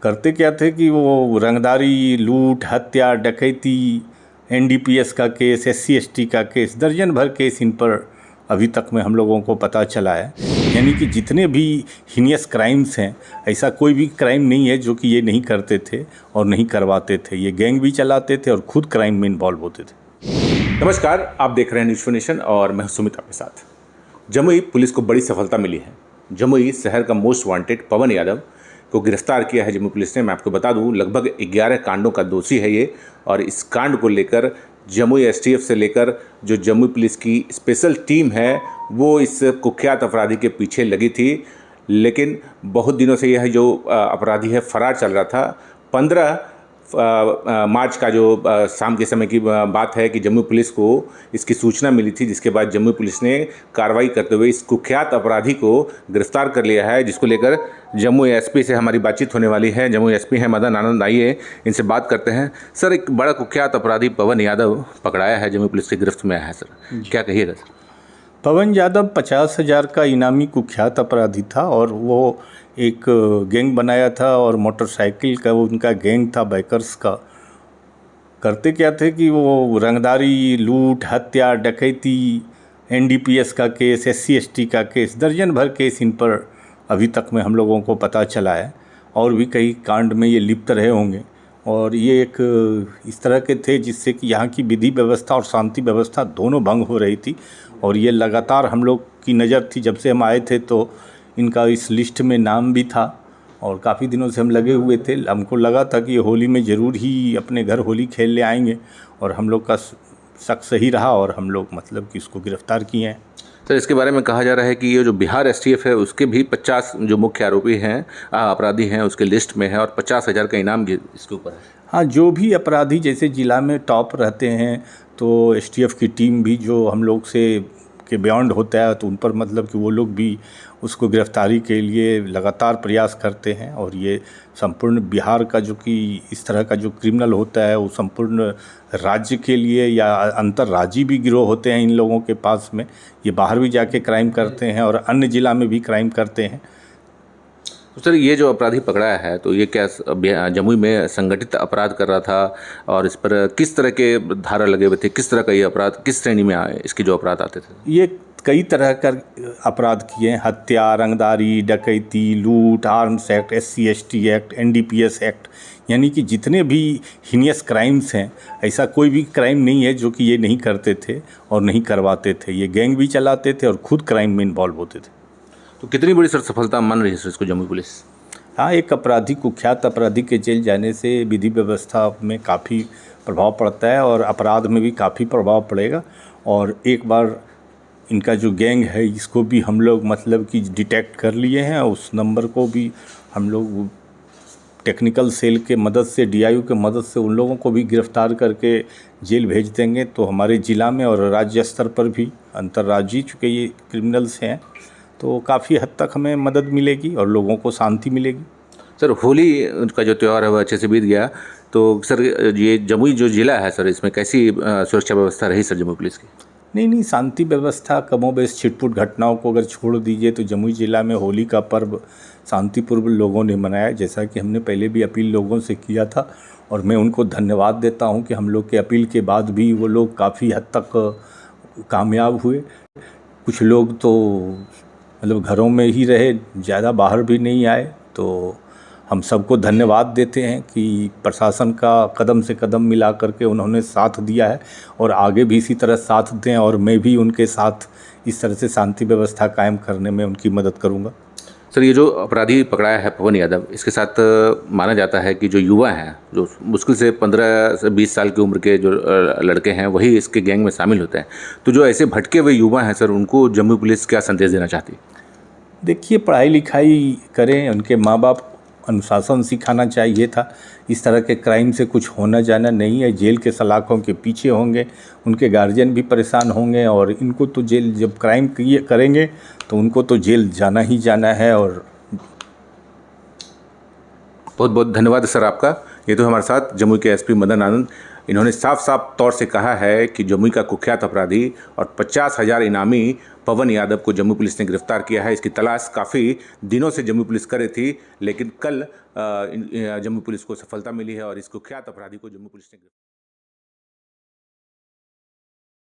करते क्या थे कि वो रंगदारी, लूट, हत्या, डकैती, एनडीपीएस का केस, एससी एसटी का केस, दर्जन भर केस इन पर अभी तक में हम लोगों को पता चला है। यानी कि जितने भी हीनियस क्राइम्स हैं, ऐसा कोई भी क्राइम नहीं है जो कि ये नहीं करते थे और नहीं करवाते थे। ये गैंग भी चलाते थे और खुद क्राइम में इन्वॉल्व होते थे। नमस्कार, आप देख रहे हैं न्यूज़ नेशन और मैं सुमित आपके साथ। जमुई पुलिस को बड़ी सफलता मिली है। जमुई शहर का मोस्ट वांटेड पवन यादव को गिरफ्तार किया है जमुई पुलिस ने। मैं आपको बता दूं, लगभग 11 कांडों का दोषी है ये, और इस कांड को लेकर जमुई एसटीएफ से लेकर जो जमुई पुलिस की स्पेशल टीम है वो इस कुख्यात अपराधी के पीछे लगी थी। लेकिन बहुत दिनों से यह जो अपराधी है फरार चल रहा था। 15 मार्च का जो शाम के समय की बात है कि जम्मू पुलिस को इसकी सूचना मिली थी, जिसके बाद जम्मू पुलिस ने कार्रवाई करते हुए इस कुख्यात अपराधी को गिरफ्तार कर लिया है, जिसको लेकर जम्मू एसपी से हमारी बातचीत होने वाली है। जम्मू एसपी हैं मदन आनंद, आइए इनसे बात करते हैं। सर, एक बड़ा कुख्यात अपराधी पवन यादव पकड़ाया है, जम्मू पुलिस की गिरफ्त में आया है। सर क्या कहिएगा? सर, पवन यादव 50,000 का इनामी कुख्यात अपराधी था और वो एक गैंग बनाया था और मोटरसाइकिल का उनका गैंग था, बाइकर्स का। करते क्या थे कि वो रंगदारी, लूट, हत्या, डकैती, एनडीपीएस का केस, एससी एसटी का केस, दर्जन भर केस इन पर अभी तक में हम लोगों को पता चला है। और भी कई कांड में ये लिप्त रहे होंगे। और ये एक इस तरह के थे जिससे कि यहाँ की विधि व्यवस्था और शांति व्यवस्था दोनों भंग हो रही थी। और ये लगातार हम लोग की नज़र थी, जब से हम आए थे तो इनका इस लिस्ट में नाम भी था और काफ़ी दिनों से हम लगे हुए थे। हमको लगा था कि होली में ज़रूर ही अपने घर होली खेल ले आएंगे, और हम लोग का शक सही रहा और हम लोग मतलब कि इसको गिरफ़्तार किए हैं। सर, इसके बारे में कहा जा रहा है कि ये जो बिहार एसटीएफ है उसके भी 50 जो मुख्य आरोपी हैं, अपराधी हैं, उसके लिस्ट में है और 50,000 का इनाम इसके ऊपर है। हाँ, जो भी अपराधी जैसे ज़िला में टॉप रहते हैं तो एसटीएफ की टीम भी जो हम लोग से के बियॉन्ड होता है तो उन पर मतलब कि वो लोग भी उसको गिरफ्तारी के लिए लगातार प्रयास करते हैं। और ये संपूर्ण बिहार का जो कि इस तरह का जो क्रिमिनल होता है वो संपूर्ण राज्य के लिए या अंतर्राज्यीय भी गिरोह होते हैं इन लोगों के पास में। ये बाहर भी जाके क्राइम करते हैं और अन्य ज़िला में भी क्राइम करते हैं। तो सर, ये जो अपराधी पकड़ाया है तो ये क्या जमुई में संगठित अपराध कर रहा था, और इस पर किस तरह के धारा लगे हुए थे, किस तरह का ये अपराध, किस श्रेणी में इसके जो अपराध आते थे? ये कई तरह का अपराध किए हैं। हत्या, रंगदारी, डकैती, लूट, arms act, SC ST act, NDPS act, यानी कि जितने भी हीनियस क्राइम्स हैं, ऐसा कोई भी क्राइम नहीं है जो कि ये नहीं करते थे और नहीं करवाते थे। ये गैंग भी चलाते थे और खुद क्राइम में इन्वॉल्व होते थे। तो कितनी बड़ी सर सफलता मान रही है सर इसको जमुई पुलिस? हाँ, एक अपराधी, कुख्यात अपराधी के जेल जाने से विधि व्यवस्था में काफ़ी प्रभाव पड़ता है और अपराध में भी काफ़ी प्रभाव पड़ेगा। और एक बार इनका जो गैंग है इसको भी हम लोग मतलब कि डिटेक्ट कर लिए हैं। उस नंबर को भी हम लोग टेक्निकल सेल के मदद से, डीआईयू के मदद से उन लोगों को भी गिरफ्तार करके जेल भेज देंगे। तो हमारे ज़िला में और राज्य स्तर पर भी अंतर्राज्यीय चूँकि ये क्रिमिनल्स हैं तो काफ़ी हद तक हमें मदद मिलेगी और लोगों को शांति मिलेगी। सर, होली का जो त्यौहार है वो अच्छे से बीत गया, तो सर ये जमुई जो ज़िला है सर, इसमें कैसी सुरक्षा व्यवस्था रही सर जमुई पुलिस की? नहीं, शांति व्यवस्था कमोबेश, छिटपुट घटनाओं को अगर छोड़ दीजिए तो जमुई ज़िला में होली का पर्व शांतिपूर्व लोगों ने मनाया, जैसा कि हमने पहले भी अपील लोगों से किया था। और मैं उनको धन्यवाद देता हूं कि हम लोग के अपील के बाद भी वो लोग काफ़ी हद तक कामयाब हुए। कुछ लोग तो मतलब घरों में ही रहे, ज़्यादा बाहर भी नहीं आए। तो हम सबको धन्यवाद देते हैं कि प्रशासन का कदम से कदम मिला करके उन्होंने साथ दिया है और आगे भी इसी तरह साथ दें, और मैं भी उनके साथ इस तरह से शांति व्यवस्था कायम करने में उनकी मदद करूंगा। सर, ये जो अपराधी पकड़ाया है पवन यादव, इसके साथ माना जाता है कि जो युवा हैं, जो मुश्किल से 15 से 20 साल की उम्र के जो लड़के हैं, वही इसके गैंग में शामिल होते हैं। तो जो ऐसे भटके हुए युवा हैं सर, उनको जम्मू पुलिस क्या संदेश देना चाहती है? देखिए, पढ़ाई लिखाई करें, उनके माँ बाप अनुशासन सिखाना चाहिए था। इस तरह के क्राइम से कुछ होना जाना नहीं है। जेल के सलाखों के पीछे होंगे, उनके गार्जियन भी परेशान होंगे, और इनको तो जेल, जब क्राइम करेंगे तो उनको तो जेल जाना ही जाना है। और बहुत बहुत धन्यवाद सर आपका। ये तो हमारे साथ जमुई के एसपी मदन आनंद, इन्होंने साफ साफ तौर से कहा है कि जमुई का कुख्यात अपराधी और 50,000 इनामी पवन यादव को जम्मू पुलिस ने गिरफ्तार किया है। इसकी तलाश काफ़ी दिनों से जम्मू पुलिस कर रही थी, लेकिन कल जम्मू पुलिस को सफलता मिली है और इस कुख्यात अपराधी को जम्मू पुलिस ने